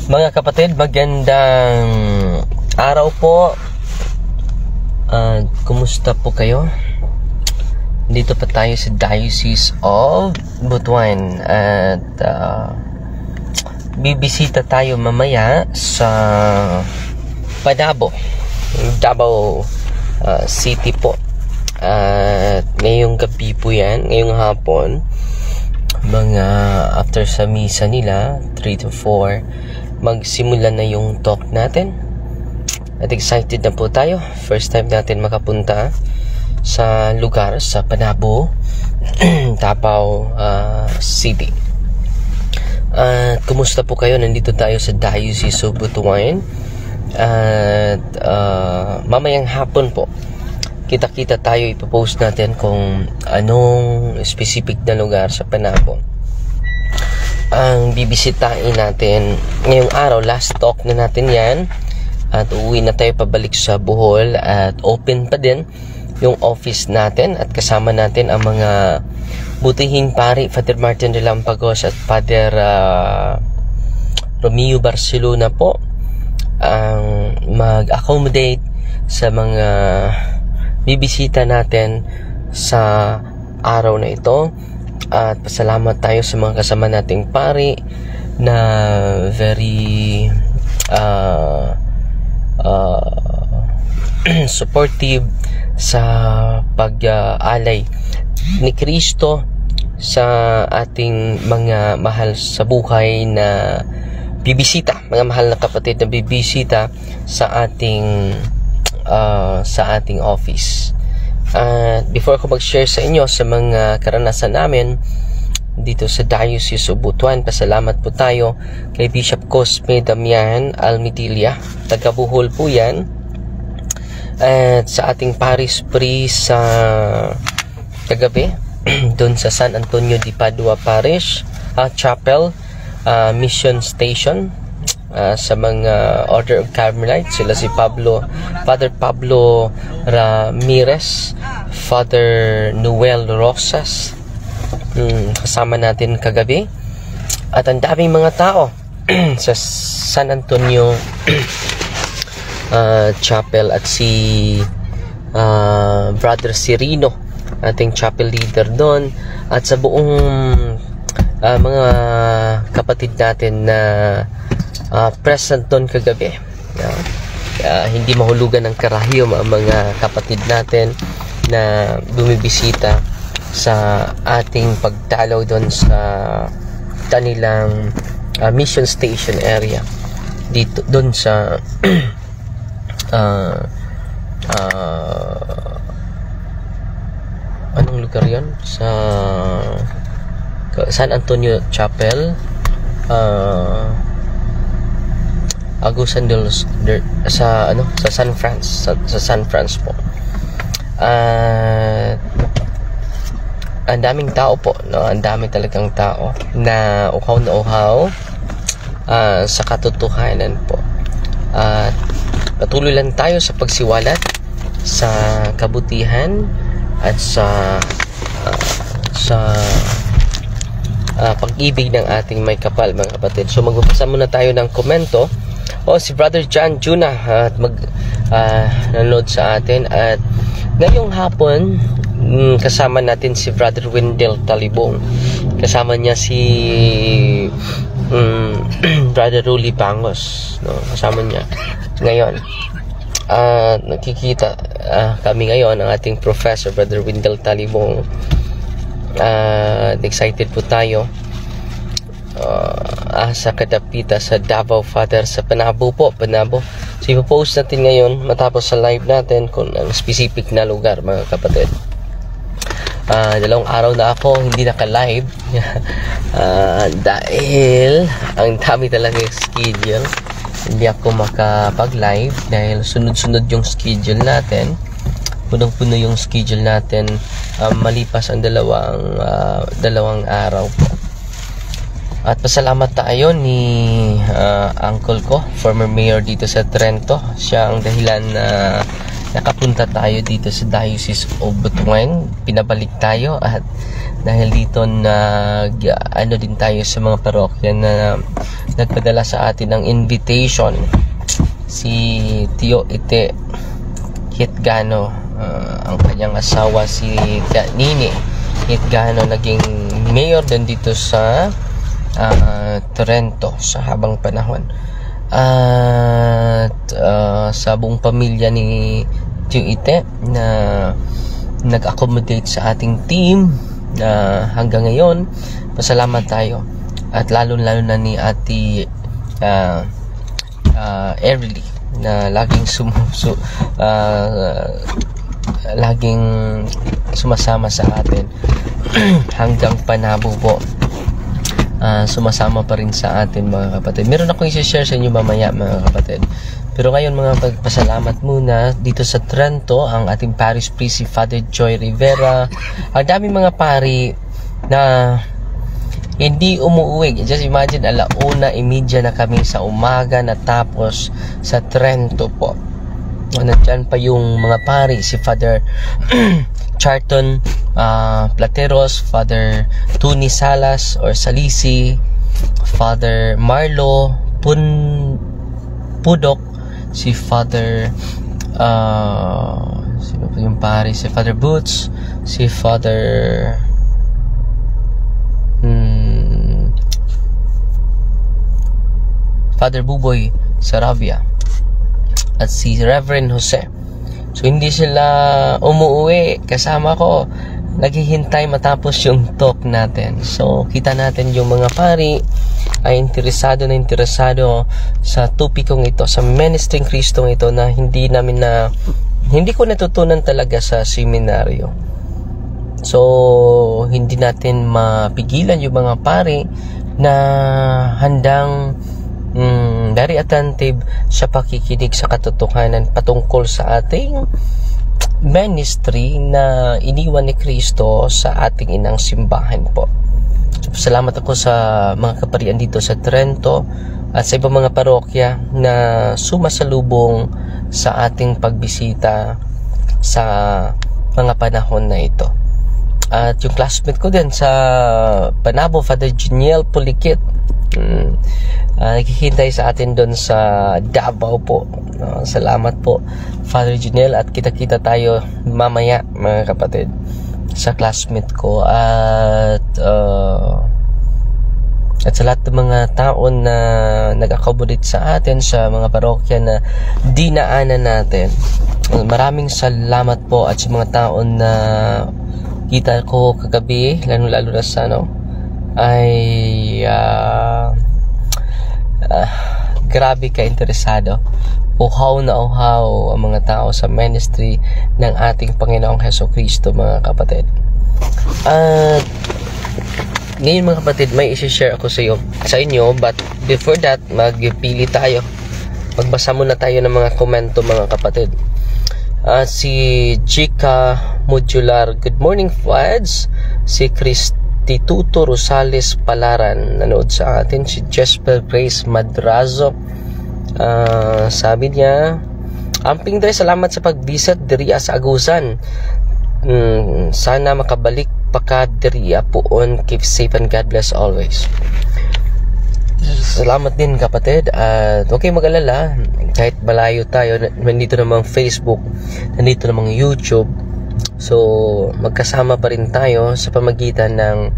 Mga kapatid, magandang araw po. Kumusta po kayo? Dito pa tayo sa Diocese of Butuan at bibisita tayo mamaya sa Panabo, Davao City po. At ngayong gabi po yan, ngayong hapon, mga after sa misa nila 3 to 4, magsimula na yung talk natin. At excited na po tayo. First time natin makapunta sa lugar sa Panabo, Davao City. Kumusta po kayo? Nandito tayo sa Diocese of Butuan. At mamayang hapon po, kita-kita tayo, ipopost natin kung anong specific na lugar sa Panabo ang bibisitahin natin ngayong araw. Last talk na natin yan at uuwi na tayo pabalik sa Bohol, at open pa din yung office natin at kasama natin ang mga butihing pari, Father Martin Relampagos at Father Romeo Barcelona po, ang mag-accommodate sa mga bibisita natin sa araw na ito. At pasalamat tayo sa mga kasama nating pari na very supportive sa pag-alay ni Kristo sa ating mga mahal sa buhay na bibisita, mga mahal na kapatid na bibisita sa ating office. Before ako mag-share sa inyo sa mga karanasan namin dito sa Diocese of Butuan, pasalamat po tayo kay Bishop Cosme Damian Almidilla, taga Bohol po yan, at sa ating parish priest sa kagabi doon sa San Antonio de Padua Parish Chapel, Mission Station, sa mga Order of Carmelites. Sila si Father Pablo Ramirez, Father Noel Rosas, kasama natin kagabi. At ang daming mga tao sa San Antonio Chapel, at si Brother Cirino, ating chapel leader doon, at sa buong mga kapatid natin na present doon kagabi. Hindi mahulugan ng karahiyom ang mga kapatid natin na bumibisita sa ating pagdalaw doon sa kanilang mission station area dito, doon sa anong lugar yun? Sa San Antonio Chapel, Agusan sa San Franz po. Ang daming tao po, no? Ang dami talagang tao na uhaw sa katotohanan po. At patuloy lang tayo sa pagsiwalat sa kabutihan at sa pag-ibig ng ating may kapal, mga kapatid. So magbabasa muna tayo ng komento. Si Brother John Juna at nanonood sa atin, at ngayong hapon kasama natin si Brother Wendell Talibong, kasama niya si Brother Ruli Pangos, no? Kasama niya ngayon. Nakikita kami ngayon ang ating professor, Brother Wendell Talibong. Excited po tayo sa katapita sa Davao, Father, sa Panabo po, Panabo. So ipopost natin ngayon matapos sa live natin kung ang specific na lugar, mga kapatid. Dalawang araw na ako hindi naka-live dahil ang dami talaga yung schedule. Hindi ako makapag-live dahil sunod-sunod yung schedule natin. Punong-puno yung schedule natin malipas ang dalawang araw po. At pasalamat tayo ni uncle ko, former mayor dito sa Trento. Siya ang dahilan na nakapunta tayo dito sa Diocese of Butuan. Pinabalik tayo at dahil dito ano din tayo sa mga parokya na nagpadala sa atin ng invitation. Si Tio Ite Hitgano, ang kanyang asawa si Nini Hitgano, naging mayor din dito sa Torrento sa habang panahon. At sa buong pamilya ni Tio Ite na nag-accommodate sa ating team hanggang ngayon, pasalamat tayo. At lalo-lalo na ni Ate Everly na laging laging sumasama sa atin hanggang panabo po. Sumasama pa rin sa atin, mga kapatid. Meron akong i-share sa inyo mamaya, mga kapatid. Pero ngayon, mga pagpasalamat muna dito sa Trento, ang ating parish priest si Father Joy Rivera. Ang daming mga pari na hindi umuwi. Just imagine, 1:30 na kami sa umaga, natapos sa Trento po. Nandyan pa yung mga pari, si Father Charton Plateros, Father Tony Salas or Salisi, Father Marlo Pudok, si Father sino pa yung pari, si Father Boots, si Father Father Buboy Sarabia, at si Reverend Jose. So hindi sila umuwi, kasama ko, naghihintay matapos yung talk natin. So kita natin yung mga pari ay interesado sa topikong ito, sa ministering Kristong ito na hindi ko natutunan talaga sa seminaryo. So hindi natin mapigilan yung mga pari na handang very attentive sa pakikinig sa katotohanan patungkol sa ating ministry na iniwan ni Kristo sa ating inang simbahan po. So, salamat ako sa mga kaparian dito sa Trento at sa ibang mga parokya na sumasalubong sa ating pagbisita sa mga panahon na ito. At yung classmate ko din sa Panabo, Father Juniel Pulikit, naghihintay sa atin doon sa Davao po. Salamat po, Father Juniel, at kita-kita tayo mamaya, mga kapatid, sa classmate ko. At sa lahat ng mga tao na nag-accommodate sa atin sa mga parokya na dinaanan natin, maraming salamat po. At sa mga tao na kita ko kagabi, lalo na sa ay grabe ka interesado, uhaw na uhaw ang mga tao sa ministry ng ating Panginoong Hesukristo, mga kapatid. At ngayon, mga kapatid, may i-share ako sa inyo, but before that, magpili tayo, magbasa muna tayo ng mga komento, mga kapatid. Si Chica Modular, good morning, Fads. Si Kristituto Rosales Palaran, nanood sa atin. Si Jesper Grace Madrazo, sabi niya, amping dre, salamat sa pag-visit diriya sa Agusan. Sana makabalik pa ka diriya poon. Keep safe and God bless always. Salamat din, kapatid. At okay, mag-alala, kahit malayo tayo, nandito namang Facebook, nandito namang YouTube, so magkasama pa rin tayo sa pamagitan ng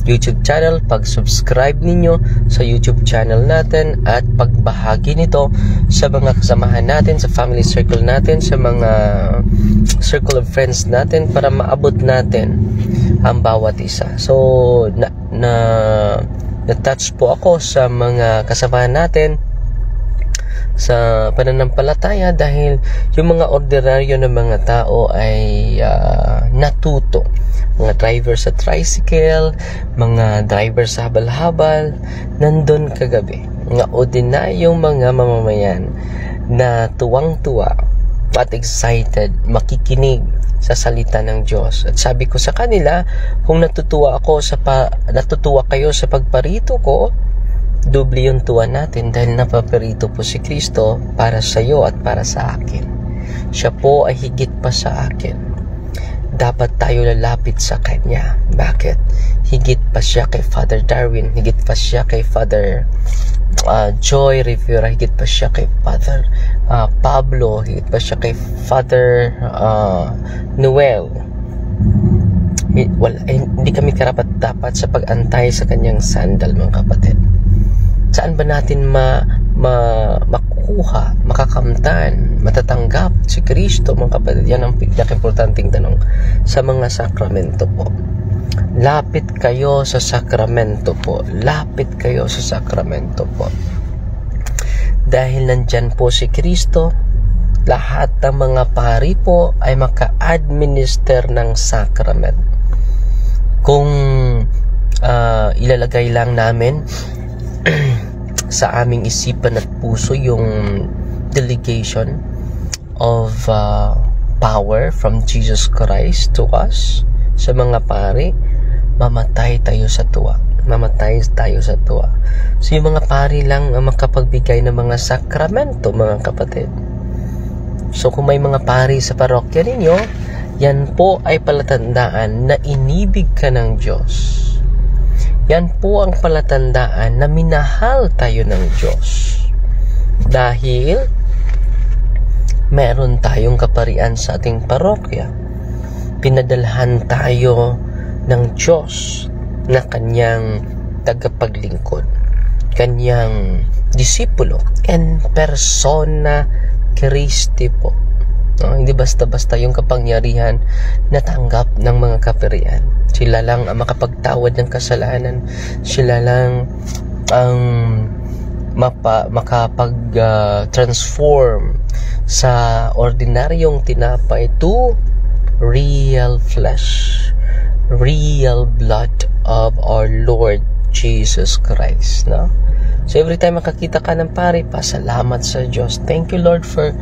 YouTube channel. Pag-subscribe ninyo sa YouTube channel natin at pagbahagi nito sa mga kasamahan natin, sa family circle natin, sa mga circle of friends natin, para maabot natin ang bawat isa. So na-touch po ako sa mga kasamahan natin sa pananampalataya dahil yung mga ordinaryo na mga tao ay natuto. Mga driver sa tricycle, mga driver sa habal-habal, nandun kagabi. Mga ordinaryong mga mamamayan na tuwang-tuwa at excited makikinig sa salita ng Diyos. At sabi ko sa kanila, kung natutuwa kayo sa pagparito ko, doble yung tuwa natin dahil napaparito po si Kristo para sa iyo at para sa akin. Siya po ay higit pa sa akin. Dapat tayo lalapit sa Kanya. Bakit? Higit pa siya kay Father Darwin, higit pa siya kay Father Joy Rivera, higit pa siya kay Father Pablo, higit pa siya kay Father Noel. Hindi kami karapat-dapat sa pag-antay sa kanyang sandal, mga kapatid. Saan ba natin makukuha, makakamtan, matatanggap si Kristo, mga kapatid? Yan ang pinaka-importanting tanong sa mga sakramento po. Lapit kayo sa sakramento po. Lapit kayo sa sakramento po. Dahil nandyan po si Kristo, lahat ng mga pari po ay maka-administer ng sakrament. Kung ilalagay lang namin sa aming isipan at puso yung delegation of power from Jesus Christ to us, sa mga pari, mamatay tayo sa tuwa. Mamatay tayo sa tuwa. So yung mga pari lang ang makapagbigay ng mga sakramento, mga kapatid. So kung may mga pari sa parokya ninyo, yan po ay palatandaan na inibig ka ng Diyos. Yan po ang palatandaan na minahal tayo ng Diyos. Dahil meron tayong kaparian sa ating parokya. Pinadalhan tayo ng Diyos na kanyang tagapaglingkod, kanyang disipulo, en persona Christi po. Hindi basta-basta yung kapangyarihan na tanggap ng mga kaparian. Sila lang ang makapagtawad ng kasalanan. Sila lang ang makapag-transform sa ordinaryong tinapay to real flesh, real blood of our Lord Jesus Christ, no? So every time makakita ka ng pari, pasalamat sa Diyos. Thank you, Lord, for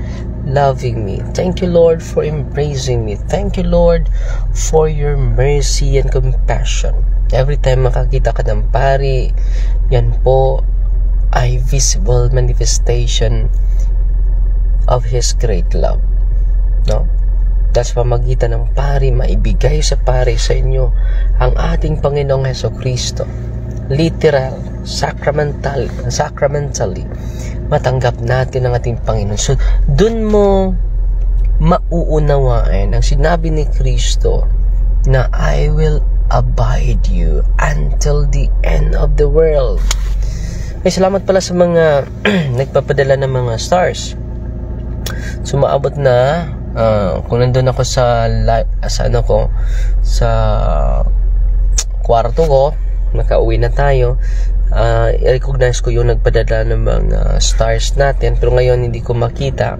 loving me. Thank you, Lord, for embracing me. Thank you, Lord, for your mercy and compassion. Every time makakita ka ng pari, yan po ay visible manifestation of His great love, no? That's pamagitan ng pari, maibigay sa pari sa inyo ang ating Panginoong Hesukristo. Literal, sacramentally, matanggap natin ang ating Panginoon. So, dun mo mauunawain ang sinabi ni Kristo na I will abide you until the end of the world. Ay, salamat pala sa mga nagpapadala ng mga stars. Sumaabot na kung nandun ako sa kwarto ko, nakauwi na tayo, i-recognize ko yung nagpadala ng mga stars natin, pero ngayon hindi ko makita.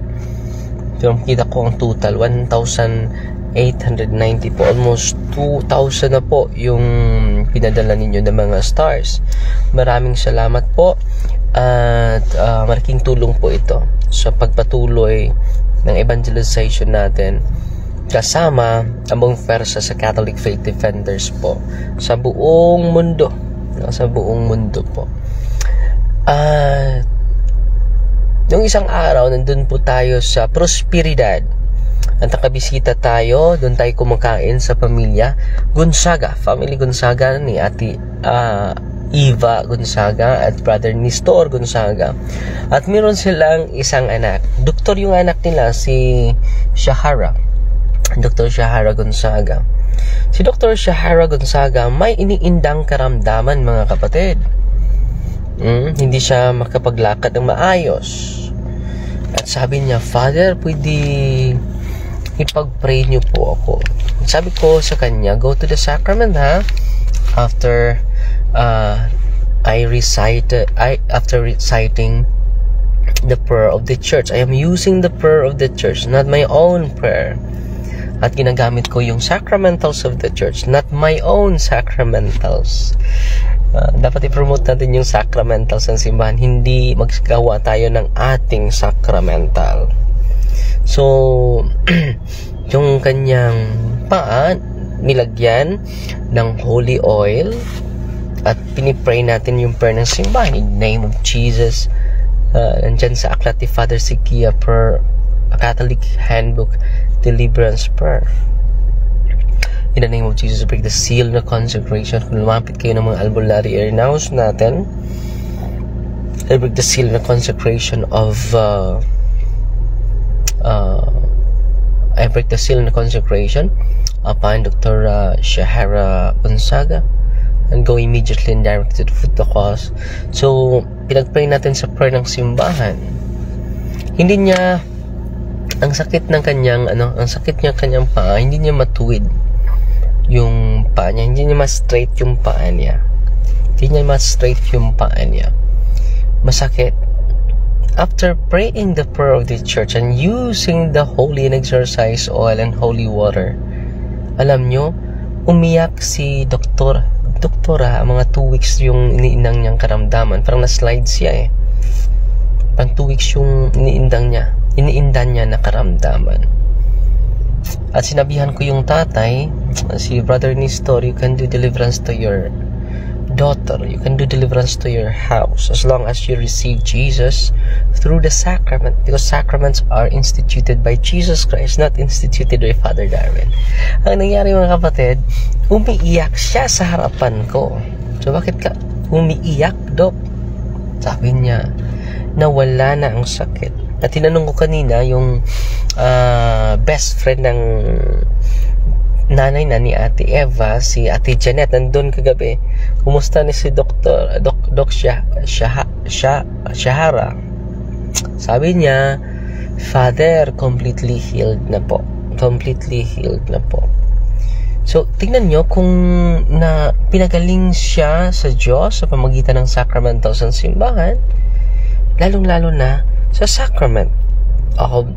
Pero makita ko ang total 1,890 po, almost 2,000 na po yung pinadala ninyo ng mga stars. Maraming salamat po at malaking tulong po ito sa pagpatuloy ng evangelization natin kasama ang buong pwersa sa Catholic Faith Defenders po sa buong mundo, po. Yung isang araw nandun po tayo sa Prosperidad at nakabisita tayo, doon tayo kumakain sa pamilya Gonzaga, family Gonzaga ni Ate Eva Gonzaga at Brother Nestor Gonzaga, at meron silang isang anak. Doktor yung anak nila, si Shahara, Dr. Shahara Gonzaga. Si Dr. Shahara Gonzaga may iniindang karamdaman, mga kapatid. Hindi siya makapaglakad ng maayos. At sabi niya, Father, pwede ipag-pray niyo po ako. Sabi ko sa kanya, go to the sacrament, ha? After reciting the prayer of the church. I am using the prayer of the church, not my own prayer. At ginagamit ko yung sacramentals of the church, not my own sacramentals. Dapat i-promote natin yung sacramentals ng simbahan, hindi maggawa tayo ng ating sacramental. So, yung kanyang paa, nilagyan ng holy oil at pinipray natin yung prayer ng simbahan in the name of Jesus. Nandyan sa aklat ni Father Sikia per Catholic Handbook Deliverance Prayer. In the name of Jesus, break the seal na consecration. Kung lumapit kayo ng mga albularyo airnaws natin, I break the seal na consecration of I break the seal na consecration upon Dr. Shahara Gonzaga and go immediately and directly to the foot of the cross. So, pinag-pray natin sa prayer ng simbahan. Hindi niya ang sakit ng kanyang kanyang paa, hindi niya matuwid yung paa niya, hindi niya ma-straight yung paa niya. Masakit. After praying the prayer of the church and using the holy and exercise oil and holy water, alam nyo, umiyak si doktora, mga 2 weeks yung iniindang niyang karamdaman. Parang na-slide siya Parang 2 weeks yung iniindan niya na karamdaman. At sinabihan ko yung tatay, si Brother Nestor, you can do deliverance to your daughter, you can do deliverance to your house as long as you receive Jesus through the sacrament, because sacraments are instituted by Jesus Christ, not instituted by Father Darwin. Ang nangyari mga kapatid, umiiyak siya sa harapan ko. So bakit ka umiiyak, Dok? Sabi niya, nawala na ang sakit. At tinanong ko kanina yung best friend ng nanay na ni Ate Eva, si Ate Janet, nandun kagabi. Kumusta ni si Doc Shahara? Sabi niya, Father, completely healed na po. So, tingnan nyo kung na pinagaling siya sa Diyos sa pamagitan ng sacramentals ng simbahan, lalong-lalo na sa sacrament of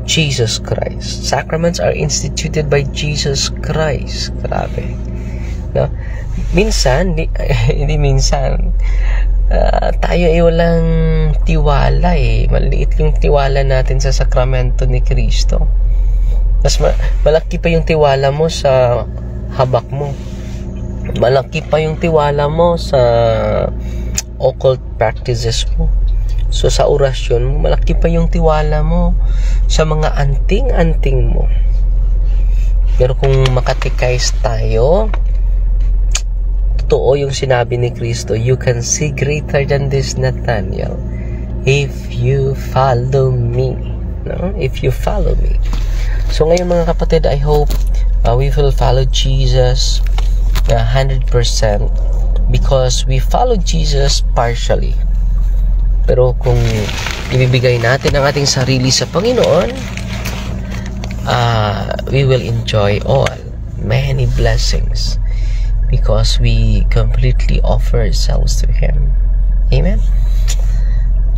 Jesus Christ. Sacraments are instituted by Jesus Christ. Grabe. No? Minsan, hindi minsan, tayo ay walang tiwala Maliit yung tiwala natin sa sakramento ni Kristo. Mas malaki pa yung tiwala mo sa habak mo. Malaki pa yung tiwala mo sa occult practices mo. So sa orasyon mo, malaki pa yung tiwala mo sa mga anting-anting mo. Pero kung makatikais tayo, totoo yung sinabi ni Kristo, you can see greater than this, Nathaniel, if you follow me. No? If you follow me. So ngayon mga kapatid, I hope we will follow Jesus 100% because we follow Jesus partially. Pero kung ibibigay natin ang ating sarili sa Panginoon, we will enjoy all many blessings because we completely offer ourselves to Him. Amen?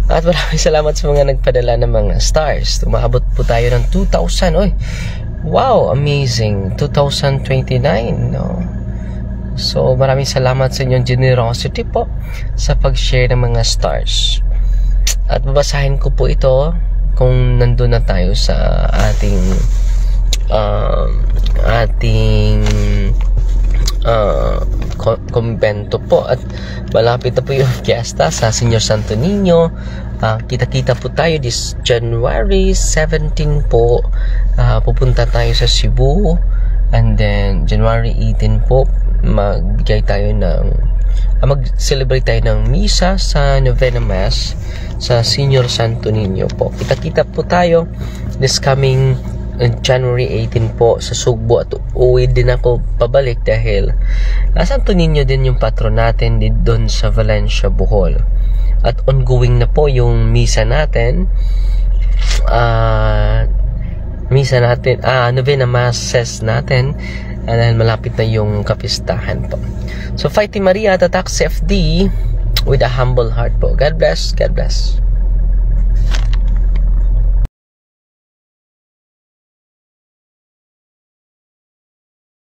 At maraming salamat sa mga nagpadala ng mga stars. Umaabot po tayo ng 2,000. Oy, wow, amazing. 2029, no? So, maraming salamat sa inyong generosity po sa pag-share ng mga stars. At babasahin ko po ito kung nandun na tayo sa ating kumbento po. At malapit na po yung fiesta sa Señor Santo Niño. Kita-kita po tayo this January 17 po. Pupunta tayo sa Cebu. And then January 18 po mag-celebrate tayo ng misa sa Novena Mass sa Señor Santo Niño po. Kita-kita po tayo this coming January 18 po sa Sugbo, at uwi din ako pabalik dahil Santo Niño din yung patron natin doon sa Valencia, Bohol. At ongoing na po yung misa natin. Novena Masses natin. Dahil malapit na yung kapistahan po. So, Fighting Maria, Tatak CFD with a humble heart po. God bless. God bless.